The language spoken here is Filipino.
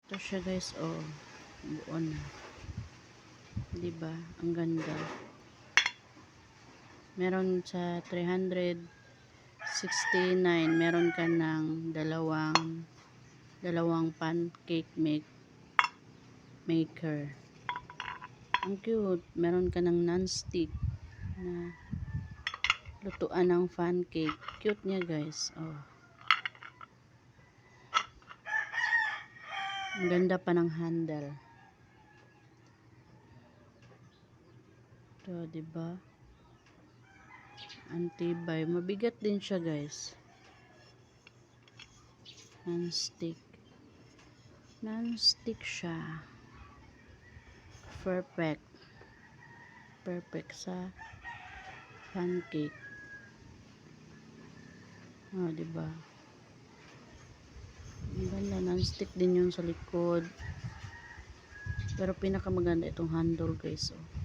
Ito siya guys, oh. Buo na. Diba? Ang ganda. Meron sa 369, meron ka ng dalawang pancake maker. Ang cute. Meron ka ng non-stick na lutuan ng pancake. Cute niya guys. Oh. Ang ganda pa ng handle. Ito, diba? Antibay. Mabigat din siya guys. Non-stick. Non-stick siya. Perfect. Perfect sa pancake. Oh, diba? Ang ganda. Non-stick din yung sa likod. Pero pinakamaganda itong handle guys. Oh.